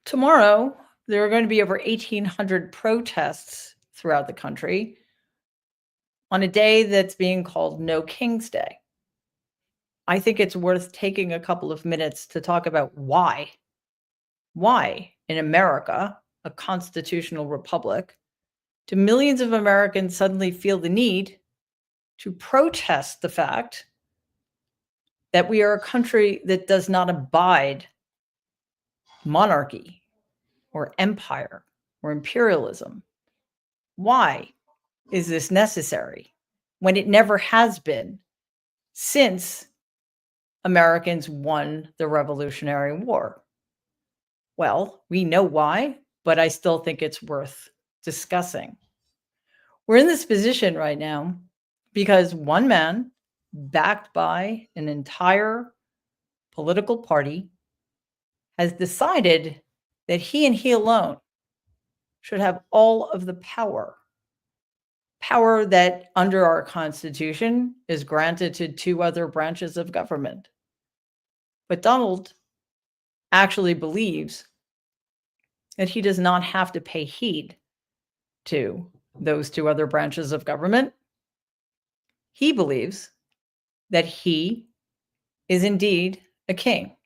Tomorrow, there are going to be over 1,800 protests throughout the country on a day that's being called No King's Day. I think it's worth taking a couple of minutes to talk about why. Why, in America, a constitutional republic, do millions of Americans suddenly feel the need to protest the fact that we are a country that does not abide monarchy or empire or imperialism? Why is this necessary when it never has been since Americans won the Revolutionary War? Well, we know why, but I still think it's worth discussing. We're in this position right now because one man, backed by an entire political party, has decided that he and he alone should have all of the power that under our Constitution is granted to two other branches of government. But Donald actually believes that he does not have to pay heed to those two other branches of government. He believes that he is indeed a king,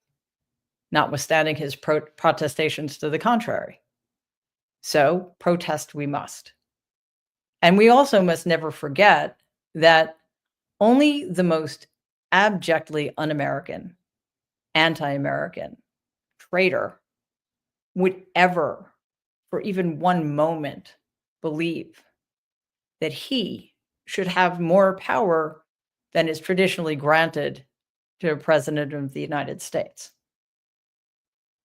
notwithstanding his protestations to the contrary. So protest we must. And we also must never forget that only the most abjectly un-American, anti-American traitor would ever, for even one moment, believe that he should have more power than is traditionally granted to a president of the United States.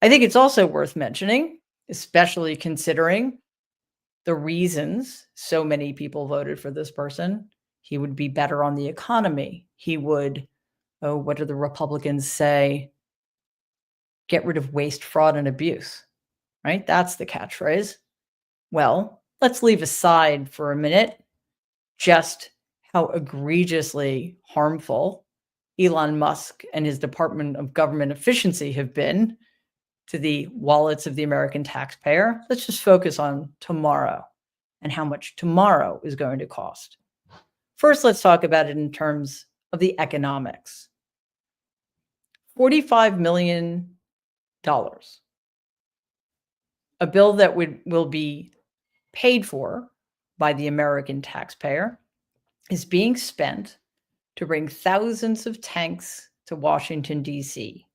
I think it's also worth mentioning, especially considering the reasons so many people voted for this person. He would be better on the economy. He would, what do the Republicans say? Get rid of waste, fraud, and abuse, right? That's the catchphrase. Well, let's leave aside for a minute just how egregiously harmful Elon Musk and his Department of Government Efficiency have been to the wallets of the American taxpayer. Let's just focus on tomorrow and how much tomorrow is going to cost. First, let's talk about it in terms of the economics. $45 million, a bill that will be paid for by the American taxpayer, is being spent to bring thousands of tanks to Washington, D.C.,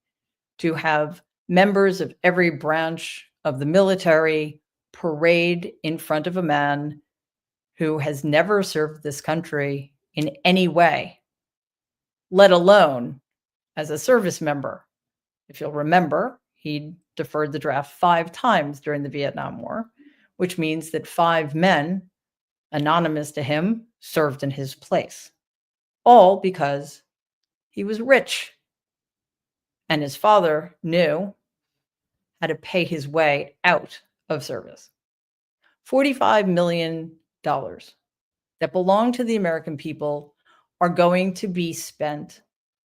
to have members of every branch of the military parade in front of a man who has never served this country in any way, let alone as a service member. If you'll remember, he deferred the draft 5 times during the Vietnam War, which means that 5 men, anonymous to him, served in his place, all because he was rich and his father knew how to pay his way out of service. $45 million that belong to the American people are going to be spent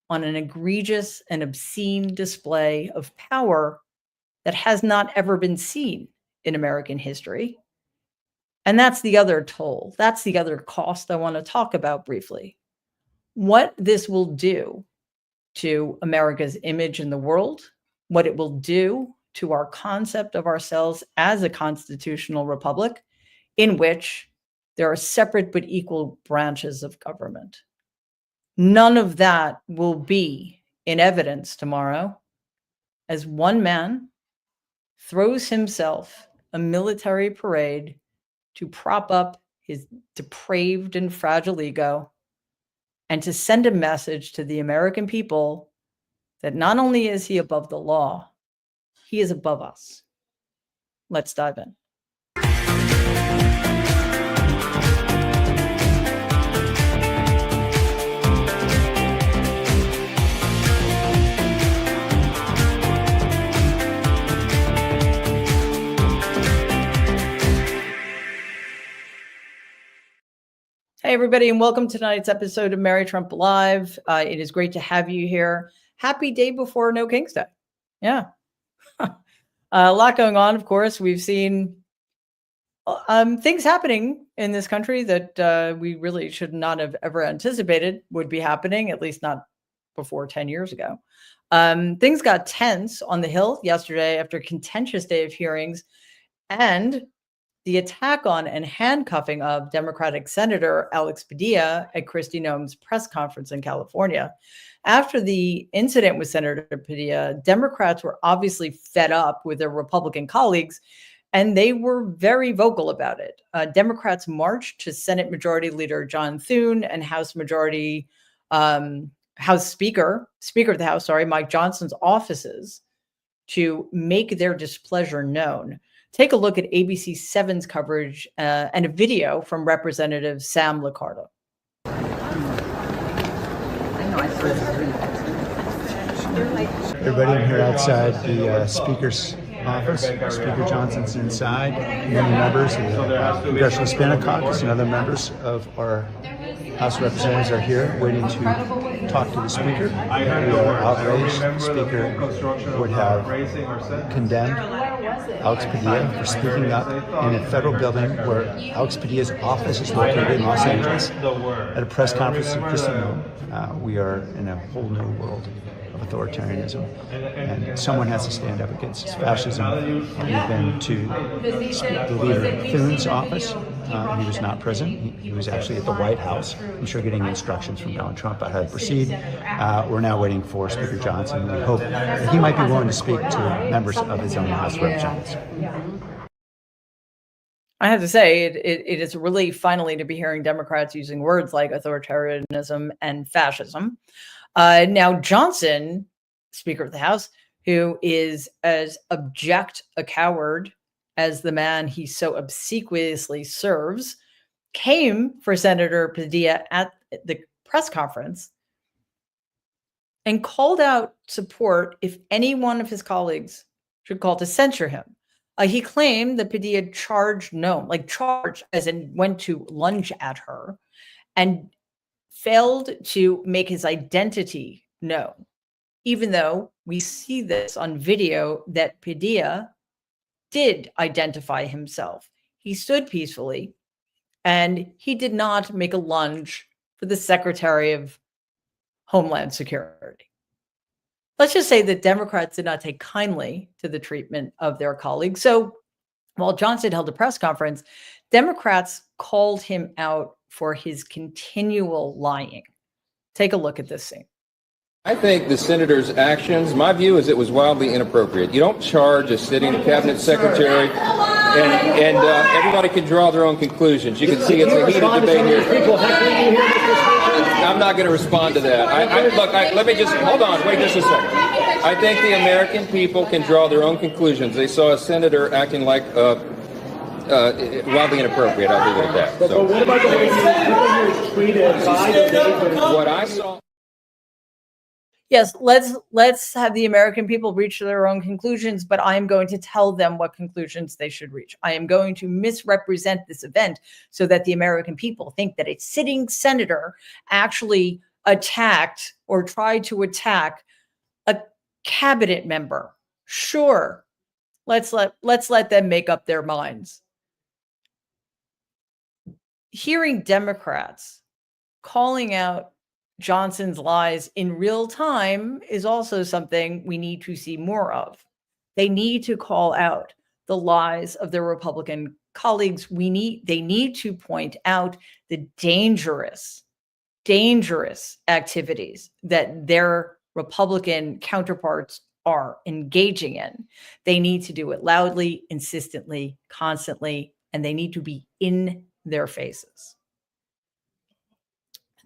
on an egregious and obscene display of power that has not ever been seen in American history. And that's the other toll. That's the other cost I want to talk about briefly. What this will do to America's image in the world, what it will do to our concept of ourselves as a constitutional republic in which there are separate but equal branches of government. None of that will be in evidence tomorrow as one man throws himself a military parade to prop up his depraved and fragile ego and to send a message to the American people that not only is he above the law, he is above us. Let's dive in. Hey, everybody, and welcome to tonight's episode of Mary Trump Live. It is great to have you here. Happy day before No King's Day. Yeah. A lot going on, of course. We've seen things happening in this country that we really should not have ever anticipated would be happening, at least not before 10 years ago. Things got tense on the Hill yesterday after a contentious day of hearings and the attack on and handcuffing of Democratic Senator Alex Padilla at Kristi Noem's press conference in California. After the incident with Senator Padilla, Democrats were obviously fed up with their Republican colleagues, and they were very vocal about it. Democrats marched to Senate Majority Leader John Thune and House Speaker of the House, Mike Johnson's offices to make their displeasure known. Take a look at ABC 7's coverage and a video from Representative Sam Liccardo. Everybody, I'm here outside the Speaker's office. Speaker Johnson's inside. Many members of the Congressional Hispanic Caucus and other members of our House of Representatives are here waiting to talk to the Speaker. We are outraged. The Speaker would have condemned Alex Padilla for speaking up in a federal building where Alex Padilla's office is located in Los Angeles at a press conference in Kristi Noem. We are in a whole new world of authoritarianism, and someone has to stand up against fascism. We've been to the leader of Thune's office. He was not present. He was actually at the White House, I'm sure getting instructions from Donald Trump about how to proceed. We're now waiting for Speaker Johnson. We hope that he might be willing to speak to members of his own House of Representatives. I have to say, it is a relief finally to be hearing Democrats using words like authoritarianism and fascism. Now, Johnson, Speaker of the House, who is as abject a coward as the man he so obsequiously serves, came for Senator Padilla at the press conference and called out support if any one of his colleagues should call to censure him. He claimed that Padilla charged as in went to lunge at her, and failed to make his identity known, even though we see this on video that Padilla did identify himself. He stood peacefully, and he did not make a lunge for the Secretary of Homeland Security. Let's just say that Democrats did not take kindly to the treatment of their colleagues. So while Johnson held a press conference, Democrats called him out for his continual lying. Take a look at this scene. I think the senator's actions, my view is it was wildly inappropriate. You don't charge a sitting cabinet secretary, and everybody can draw their own conclusions. You can see it's a heated debate here. I'm not going to respond to that. Let me just, hold on, wait just a second. I think the American people can draw their own conclusions. They saw a senator acting like wildly inappropriate. I'll leave it at that. But what about the way you tweeted by the day? What I saw. Yes, let's have the American people reach their own conclusions, but I am going to tell them what conclusions they should reach. I am going to misrepresent this event so that the American people think that a sitting senator actually attacked or tried to attack a cabinet member. Sure, let's let them make up their minds. Hearing Democrats calling out Johnson's lies in real time is also something we need to see more of. They need to call out the lies of their Republican colleagues. They need to point out the dangerous activities that their Republican counterparts are engaging in. They need to do it loudly, insistently, constantly, and they need to be in their faces.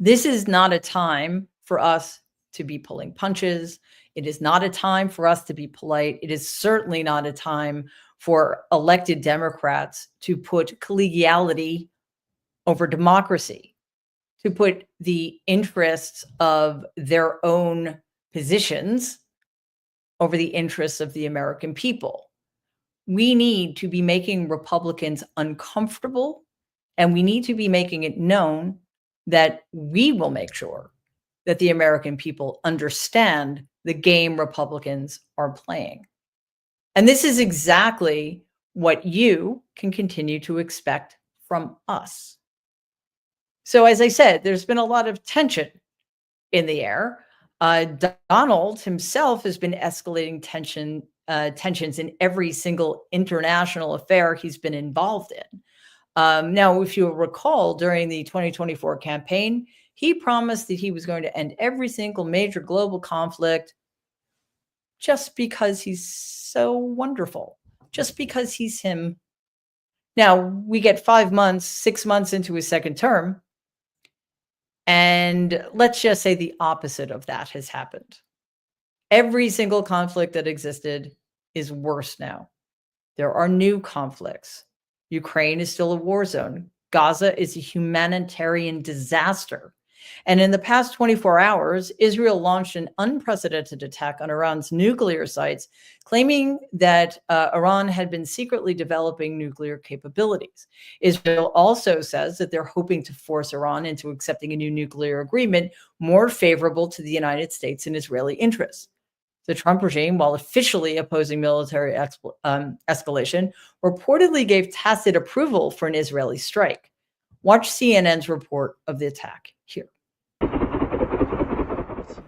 This is not a time for us to be pulling punches. It is not a time for us to be polite. It is certainly not a time for elected Democrats to put collegiality over democracy, to put the interests of their own positions over the interests of the American people. We need to be making Republicans uncomfortable, and we need to be making it known that we will make sure that the American people understand the game Republicans are playing. And this is exactly what you can continue to expect from us. So, as I said, there's been a lot of tension in the air. Donald himself has been escalating tensions in every single international affair he's been involved in. Now, if you recall, during the 2024 campaign, he promised that he was going to end every single major global conflict just because he's so wonderful, just because he's him. Now, we get 5 months, 6 months into his second term, and let's just say the opposite of that has happened. Every single conflict that existed is worse now. There are new conflicts. Ukraine is still a war zone. Gaza is a humanitarian disaster. And in the past 24 hours, Israel launched an unprecedented attack on Iran's nuclear sites, claiming that Iran had been secretly developing nuclear capabilities. Israel also says that they're hoping to force Iran into accepting a new nuclear agreement more favorable to the United States and Israeli interests. The Trump regime, while officially opposing military escalation, reportedly gave tacit approval for an Israeli strike. Watch CNN's report of the attack here.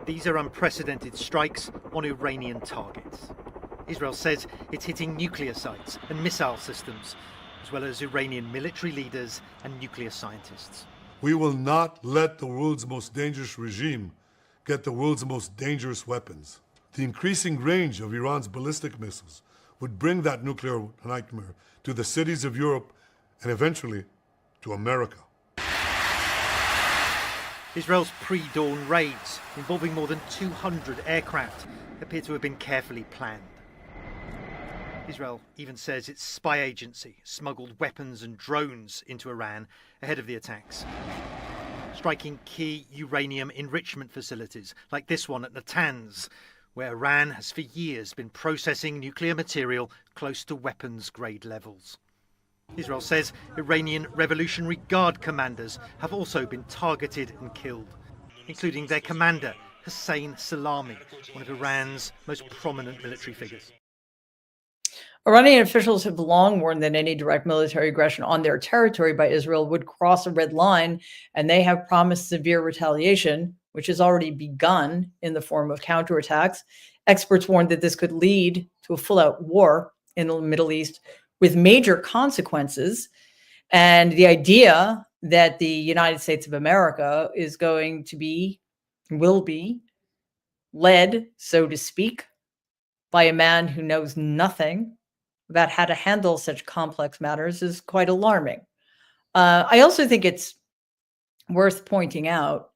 These are unprecedented strikes on Iranian targets. Israel says it's hitting nuclear sites and missile systems, as well as Iranian military leaders and nuclear scientists. We will not let the world's most dangerous regime get the world's most dangerous weapons. The increasing range of Iran's ballistic missiles would bring that nuclear nightmare to the cities of Europe and eventually to America. Israel's pre-dawn raids, involving more than 200 aircraft, appear to have been carefully planned. Israel even says its spy agency smuggled weapons and drones into Iran ahead of the attacks, striking key uranium enrichment facilities like this one at Natanz, where Iran has for years been processing nuclear material close to weapons-grade levels. Israel says Iranian Revolutionary Guard commanders have also been targeted and killed, including their commander, Hossein Salami, one of Iran's most prominent military figures. Iranian officials have long warned that any direct military aggression on their territory by Israel would cross a red line, and they have promised severe retaliation, which has already begun in the form of counterattacks. Experts warned that this could lead to a full-out war in the Middle East with major consequences. And the idea that the United States of America is going to be, will be, led, so to speak, by a man who knows nothing about how to handle such complex matters is quite alarming. I also think it's worth pointing out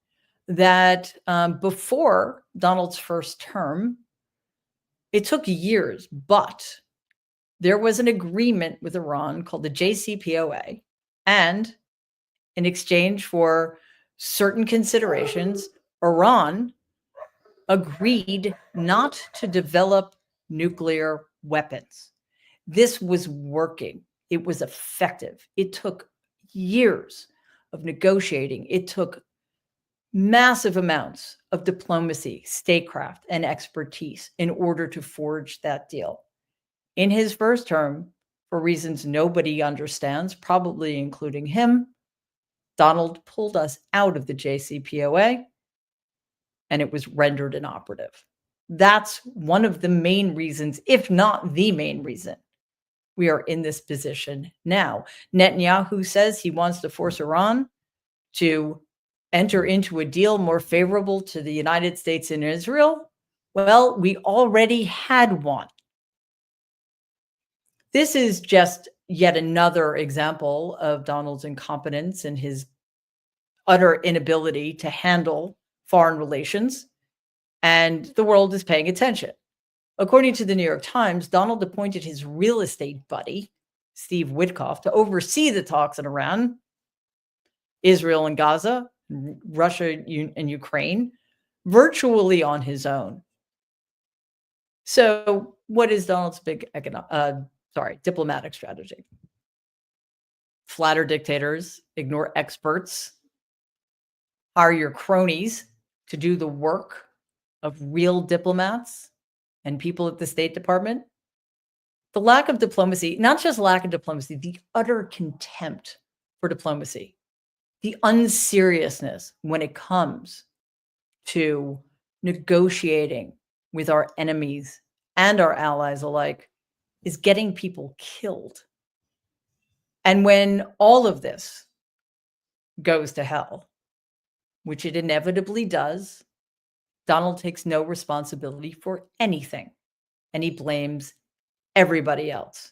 that before Donald's first term, it took years, but there was an agreement with Iran called the JCPOA, and in exchange for certain considerations, Iran agreed not to develop nuclear weapons. This was working. It was effective. It took years of negotiating. It took massive amounts of diplomacy, statecraft, and expertise in order to forge that deal. In his first term, for reasons nobody understands, probably including him, Donald pulled us out of the JCPOA, and it was rendered inoperative. That's one of the main reasons, if not the main reason, we are in this position now. Netanyahu says he wants to force Iran to enter into a deal more favorable to the United States and Israel. Well, we already had one. This is just yet another example of Donald's incompetence and his utter inability to handle foreign relations, and the world is paying attention. According to the New York Times, Donald appointed his real estate buddy, Steve Witkoff, to oversee the talks in Iran, Israel and Gaza, Russia and Ukraine, virtually on his own. So what is Donald's big diplomatic strategy? Flatter dictators, ignore experts, hire your cronies to do the work of real diplomats and people at the State Department. The lack of diplomacy, not just lack of diplomacy, the utter contempt for diplomacy, the unseriousness when it comes to negotiating with our enemies and our allies alike is getting people killed. And when all of this goes to hell, which it inevitably does, Donald takes no responsibility for anything, and he blames everybody else.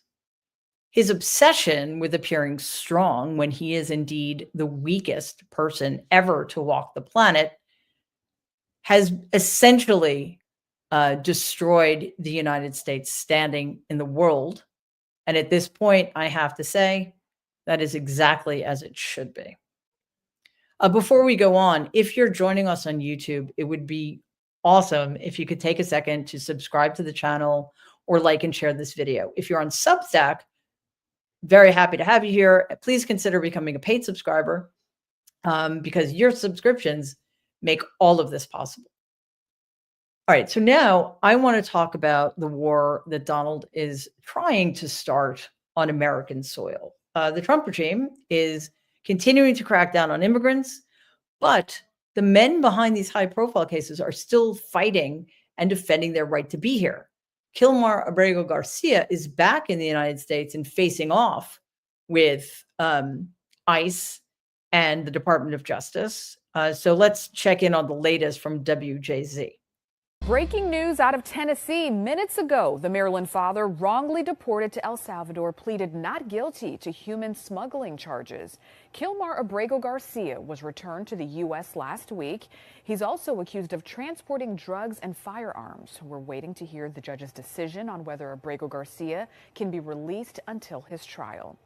His obsession with appearing strong when he is indeed the weakest person ever to walk the planet has essentially destroyed the United States standing in the world. And at this point, I have to say, that is exactly as it should be. Before we go on, if you're joining us on YouTube, it would be awesome if you could take a second to subscribe to the channel or like and share this video. If you're on Substack, very happy to have you here. Please consider becoming a paid subscriber because your subscriptions make all of this possible. All right, so now I want to talk about the war that Donald is trying to start on American soil. The Trump regime is continuing to crack down on immigrants, but the men behind these high-profile cases are still fighting and defending their right to be here. Kilmar Abrego Garcia is back in the United States and facing off with ICE and the Department of Justice. So let's check in on the latest from WJZ. Breaking news out of Tennessee minutes ago. The Maryland father, wrongly deported to El Salvador, pleaded not guilty to human smuggling charges. Kilmar Abrego Garcia was returned to the U.S. last week. He's also accused of transporting drugs and firearms. We're waiting to hear the judge's decision on whether Abrego Garcia can be released until his trial.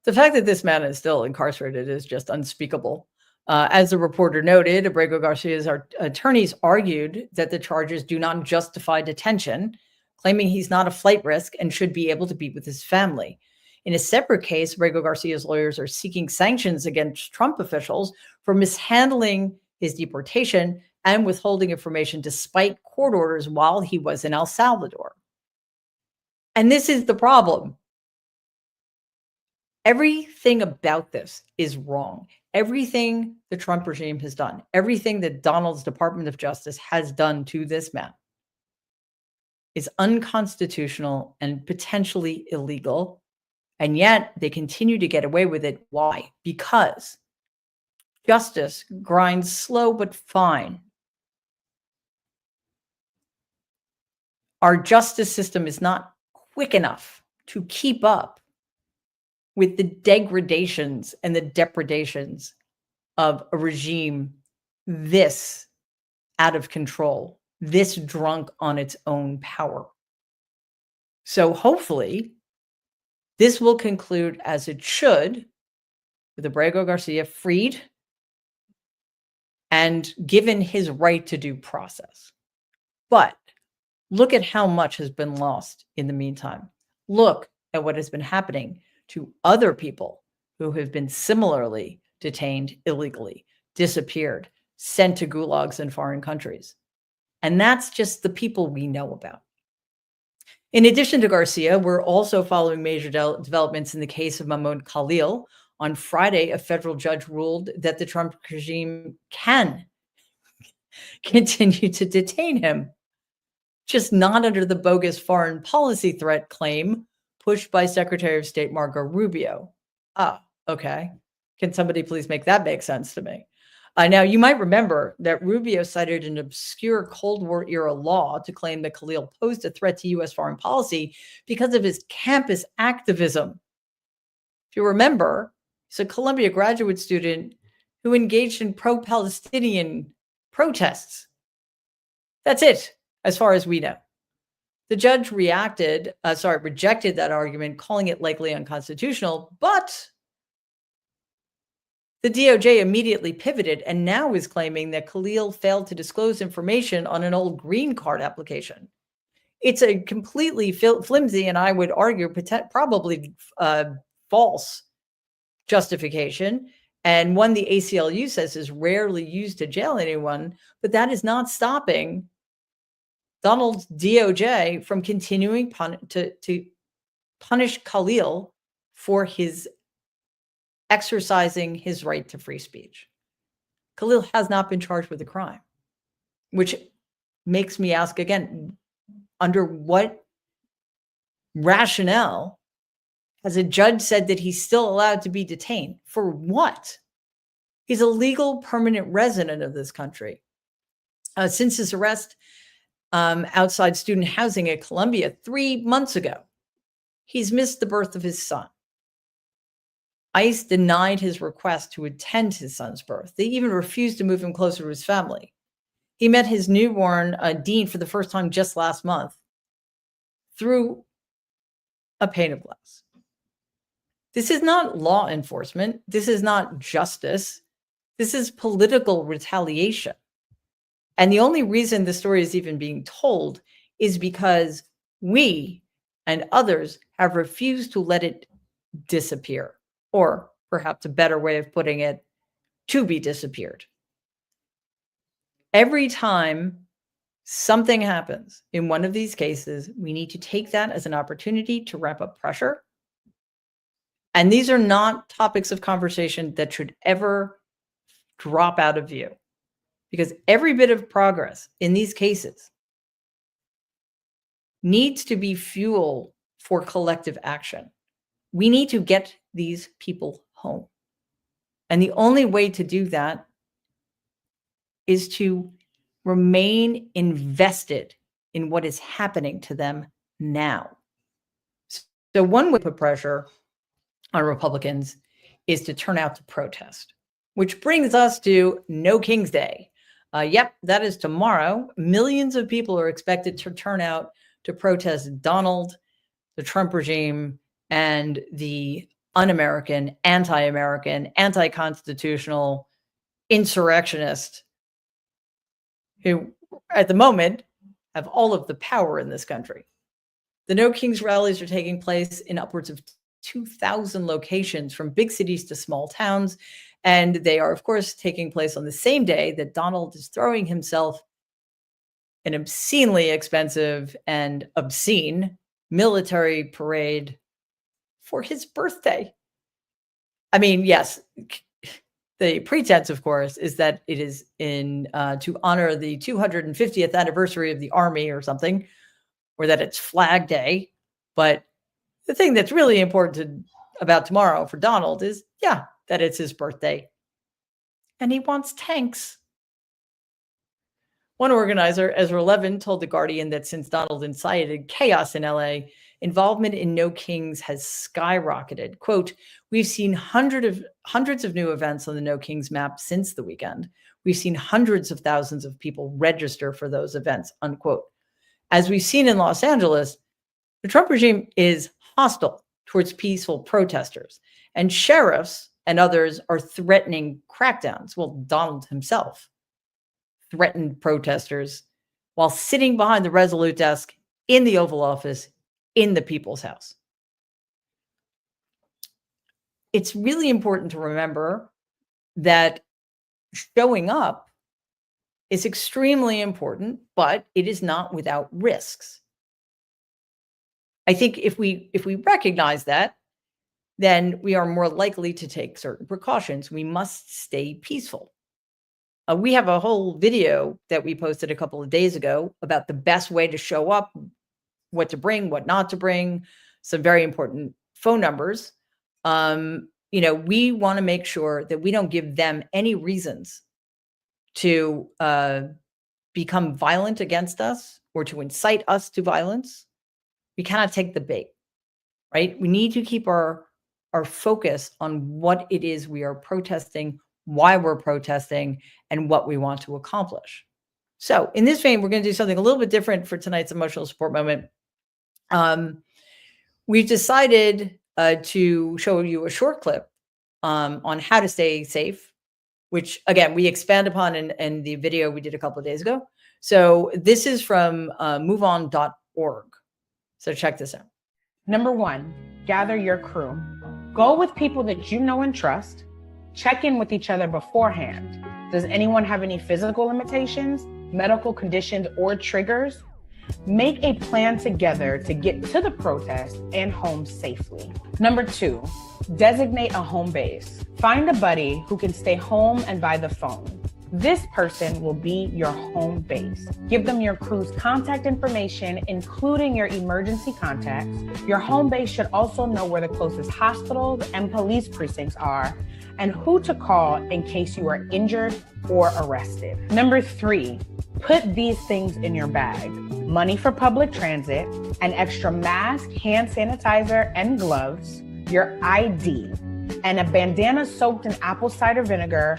The fact that this man is still incarcerated is just unspeakable. As the reporter noted, Abrego Garcia's attorneys argued that the charges do not justify detention, claiming he's not a flight risk and should be able to be with his family. In a separate case, Abrego Garcia's lawyers are seeking sanctions against Trump officials for mishandling his deportation and withholding information despite court orders while he was in El Salvador. And this is the problem. Everything about this is wrong. Everything the Trump regime has done, everything that Donald's Department of Justice has done to this man is unconstitutional and potentially illegal. And yet they continue to get away with it. Why? Because justice grinds slow but fine. Our justice system is not quick enough to keep up with the degradations and the depredations of a regime this out of control, this drunk on its own power. So hopefully this will conclude as it should, with Abrego Garcia freed and given his right to due process. But look at how much has been lost in the meantime. Look at what has been happening to other people who have been similarly detained illegally, disappeared, sent to gulags in foreign countries. And that's just the people we know about. In addition to Garcia, we're also following major developments in the case of Mahmoud Khalil. On Friday, a federal judge ruled that the Trump regime can continue to detain him, just not under the bogus foreign policy threat claim pushed by Secretary of State Marco Rubio. Ah, okay. Can somebody please make that make sense to me? Now, you might remember that Rubio cited an obscure Cold War era law to claim that Khalil posed a threat to U.S. foreign policy because of his campus activism. If you remember, he's a Columbia graduate student who engaged in pro-Palestinian protests. That's it, as far as we know. The judge rejected that argument, calling it likely unconstitutional, but the DOJ immediately pivoted and now is claiming that Khalil failed to disclose information on an old green card application. It's a completely flimsy, and I would argue probably false justification, and one the ACLU says is rarely used to jail anyone, but that is not stopping Donald's DOJ from continuing to punish Khalil for his exercising his right to free speech. Khalil has not been charged with a crime, which makes me ask again, under what rationale has a judge said that he's still allowed to be detained? For what? He's a legal permanent resident of this country. Since his arrest outside student housing at Columbia 3 months ago, he's missed the birth of his son. ICE denied his request to attend his son's birth. They even refused to move him closer to his family. He met his newborn Dean for the first time just last month through a pane of glass. This is not law enforcement. This is not justice. This is political retaliation. And the only reason the story is even being told is because we and others have refused to let it disappear, or perhaps a better way of putting it, to be disappeared. Every time something happens in one of these cases, we need to take that as an opportunity to ramp up pressure. And these are not topics of conversation that should ever drop out of view, because every bit of progress in these cases needs to be fuel for collective action. We need to get these people home. And the only way to do that is to remain invested in what is happening to them now. So one way to put pressure on Republicans is to turn out to protest, which brings us to No King's Day. Yep, that is tomorrow. Millions of people are expected to turn out to protest Donald, the Trump regime, and the un-American, anti-American, anti-constitutional insurrectionist who, at the moment, have all of the power in this country. The No Kings rallies are taking place in upwards of 2,000 locations, from big cities to small towns. And they are, of course, taking place on the same day that Donald is throwing himself an obscenely expensive and obscene military parade for his birthday. I mean, yes, the pretense, of course, is that it is to honor the 250th anniversary of the Army or something, or that it's Flag Day. But the thing that's really important about tomorrow for Donald is, yeah, that it's his birthday. And he wants tanks. One organizer, Ezra Levin, told The Guardian that since Donald incited chaos in LA, involvement in No Kings has skyrocketed. Quote, "We've seen hundreds of new events on the No Kings map since the weekend. We've seen hundreds of thousands of people register for those events," unquote. As we've seen in Los Angeles, the Trump regime is hostile towards peaceful protesters, and sheriffs and others are threatening crackdowns. Well, Donald himself threatened protesters while sitting behind the Resolute desk in the Oval Office in the People's House. It's really important to remember that showing up is extremely important, but it is not without risks. I think if we recognize that, then we are more likely to take certain precautions. We must stay peaceful. We have a whole video that we posted a couple of days ago about the best way to show up, what to bring, what not to bring, some very important phone numbers. We want to make sure that we don't give them any reasons to become violent against us or to incite us to violence. We cannot take the bait, right? We need to keep our focus on what it is we are protesting, why we're protesting, and what we want to accomplish. So in this vein, we're going to do something a little bit different for tonight's emotional support moment. We've decided to show you a short clip on how to stay safe, which, again, we expand upon in the video we did a couple of days ago. So this is from moveon.org. So check this out. Number 1, gather your crew. Go with people that you know and trust. Check in with each other beforehand. Does anyone have any physical limitations, medical conditions, or triggers? Make a plan together to get to the protest and home safely. Number 2, designate a home base. Find a buddy who can stay home and by the phone. This person will be your home base. Give them your crew's contact information, including your emergency contacts. Your home base should also know where the closest hospitals and police precincts are and who to call in case you are injured or arrested. Number 3, put these things in your bag. Money for public transit, an extra mask, hand sanitizer, and gloves, your ID, and a bandana soaked in apple cider vinegar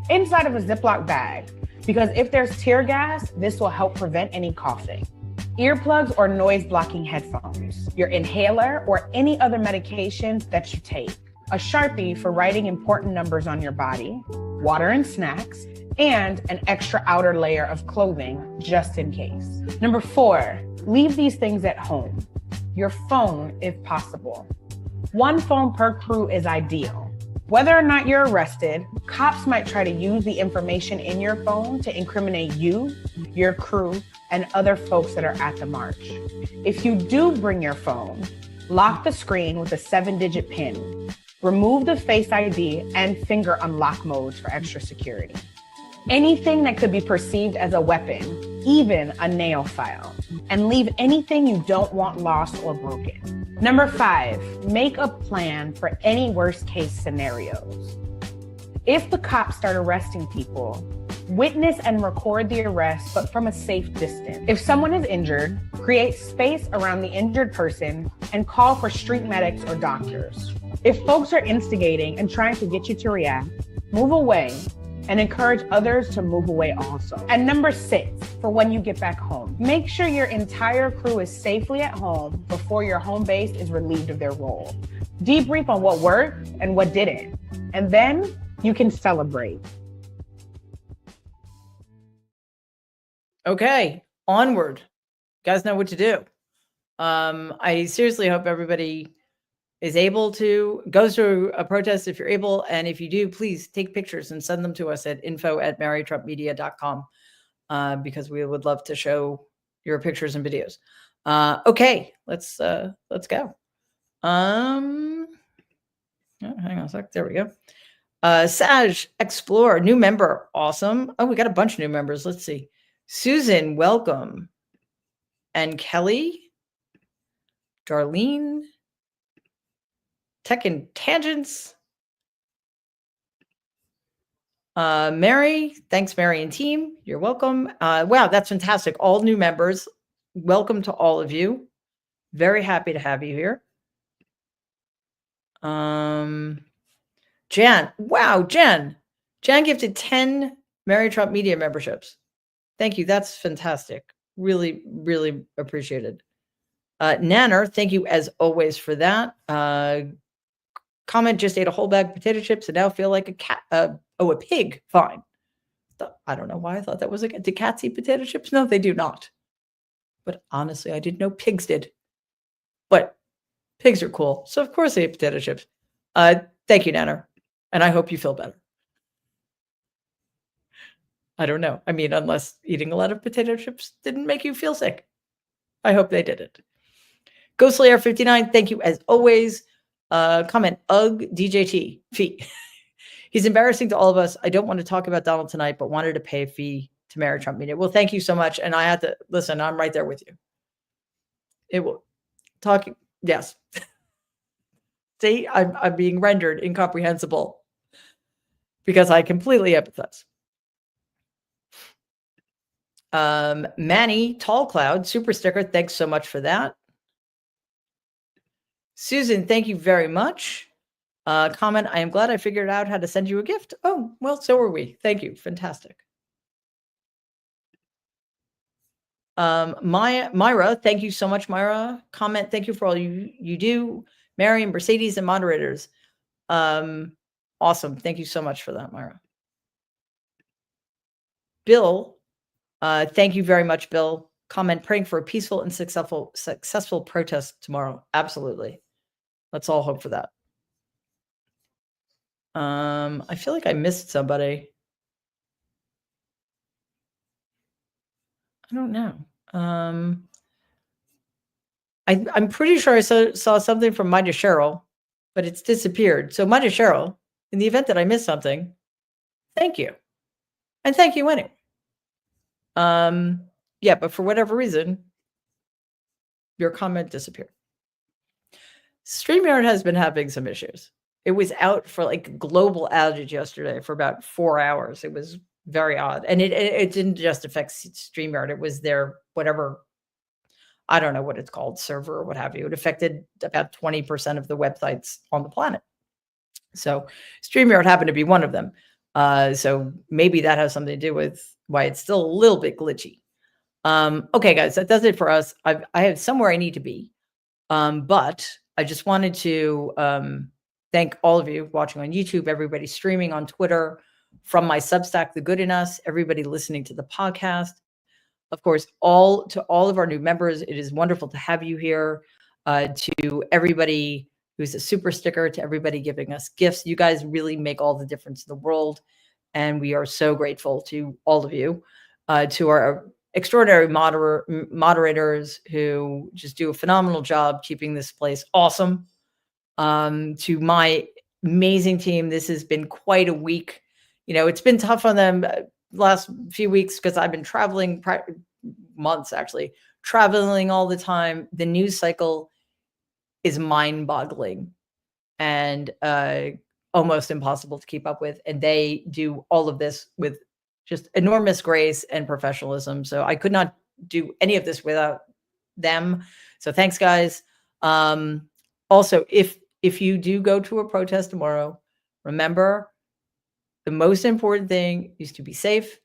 inside of a Ziploc bag, because if there's tear gas, this will help prevent any coughing. Earplugs or noise-blocking headphones, your inhaler or any other medications that you take, a Sharpie for writing important numbers on your body, water and snacks, and an extra outer layer of clothing just in case. Number 4, leave these things at home. Your phone, if possible. 1 phone per crew is ideal. Whether or not you're arrested, cops might try to use the information in your phone to incriminate you, your crew, and other folks that are at the march. If you do bring your phone, lock the screen with a 7-digit PIN. Remove the Face ID and finger unlock modes for extra security. Anything that could be perceived as a weapon, even a nail file, and leave anything you don't want lost or broken. Number 5, make a plan for any worst case scenarios. If the cops start arresting people, witness and record the arrest, but from a safe distance. If someone is injured, create space around the injured person and call for street medics or doctors. If folks are instigating and trying to get you to react, move away and encourage others to move away also. And number 6, for when you get back home, make sure your entire crew is safely at home before your home base is relieved of their role. Debrief on what worked and what didn't, and then you can celebrate. Okay, onward. You guys know what to do. I seriously hope everybody is able to go to a protest if you're able. And if you do, please take pictures and send them to us at info@marytrumpmedia.com because we would love to show your pictures and videos. Okay, let's go. Oh, hang on a sec. There we go. Saj, Explore, new member. Awesome. Oh, we got a bunch of new members. Let's see. Susan, welcome. And Kelly, Darlene, Tech and Tangents. Mary, thanks, Mary and team. You're welcome. Wow, that's fantastic. All new members. Welcome to all of you. Very happy to have you here. Jan, wow, Jan gifted 10 Mary Trump Media memberships. Thank you. That's fantastic. Really, really appreciated. Nanner, thank you as always for that. Comment, just ate a whole bag of potato chips and now feel like a cat. A pig. Fine. I don't know why I thought that was do cats eat potato chips? No, they do not. But honestly, I didn't know pigs did. But pigs are cool. So of course they eat potato chips. Thank you, Nanner. And I hope you feel better. I don't know. I mean, unless eating a lot of potato chips didn't make you feel sick. I hope they didn't. GhostLayer59, thank you as always. Comment, ugh, DJT, fee. He's embarrassing to all of us. I don't want to talk about Donald tonight, but wanted to pay a fee to Mary Trump Media. Well, thank you so much. And I had to, listen, I'm right there with you. It will. Talking, yes. See, I'm being rendered incomprehensible because I completely empathize. Manny, Tall Cloud, super sticker. Thanks so much for that. Susan, thank you very much. Comment, I am glad I figured out how to send you a gift. Oh, well, so are we. Thank you. Fantastic. Myra, thank you so much, Myra. Comment, thank you for all you do. Mary and Mercedes and moderators. Awesome. Thank you so much for that, Myra. Bill, thank you very much, Bill. Comment, praying for a peaceful and successful protest tomorrow. Absolutely. Let's all hope for that. I feel like I missed somebody. I don't know. I'm pretty sure I saw something from Mida Cheryl, but it's disappeared. So Mida Cheryl, in the event that I missed something, thank you. And thank you anyway. Yeah, but for whatever reason, your comment disappeared. StreamYard has been having some issues. It was out for like global outage yesterday for about 4 hours. It was very odd. And it didn't just affect StreamYard. It was their whatever, I don't know what it's called, server or what have you. It affected about 20% of the websites on the planet. So StreamYard happened to be one of them. So maybe that has something to do with why it's still a little bit glitchy. Okay, guys, that does it for us. I have somewhere I need to be. But I just wanted to thank all of you watching on YouTube, everybody streaming on Twitter, from my Substack, The Good in Us, everybody listening to the podcast. Of course, to all of our new members, it is wonderful to have you here. To everybody who's a super sticker, to everybody giving us gifts. You guys really make all the difference in the world. And we are so grateful to all of you. To our extraordinary moderators who just do a phenomenal job keeping this place awesome. To my amazing team, this has been quite a week. You know, it's been tough on them last few weeks because I've been traveling, months actually, traveling all the time. The news cycle is mind-boggling and almost impossible to keep up with. And they do all of this with just enormous grace and professionalism. So I could not do any of this without them. So thanks, guys. Also, if you do go to a protest tomorrow, remember the most important thing is to be safe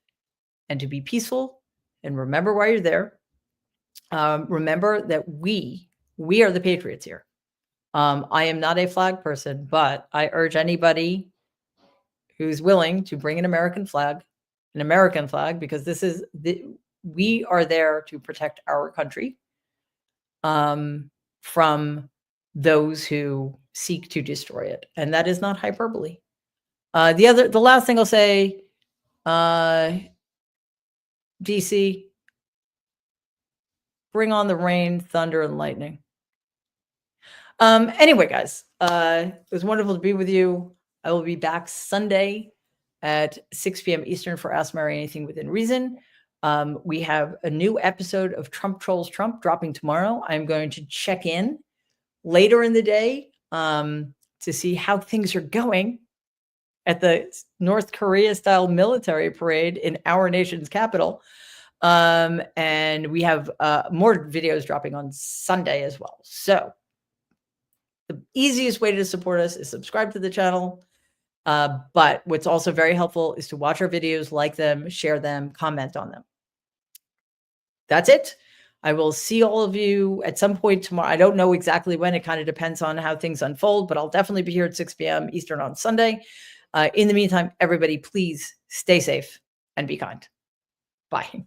and to be peaceful. And remember why you're there. Remember that we are the patriots here. I am not a flag person, but I urge anybody who's willing to bring an American flag, because we are there to protect our country from those who seek to destroy it. And that is not hyperbole. The last thing I'll say, DC, bring on the rain, thunder, and lightning. Anyway, guys, it was wonderful to be with you. I will be back Sunday at 6 p.m. Eastern for Ask Mary Anything Within Reason. We have a new episode of Trump Trolls Trump dropping tomorrow. I'm going to check in later in the day to see how things are going at the North Korea-style military parade in our nation's capital. And we have more videos dropping on Sunday as well. So the easiest way to support us is subscribe to the channel. But what's also very helpful is to watch our videos, like them, share them, comment on them. That's it. I will see all of you at some point tomorrow. I don't know exactly when. It kind of depends on how things unfold, but I'll definitely be here at 6 p.m. Eastern on Sunday. In the meantime, everybody, please stay safe and be kind. Bye.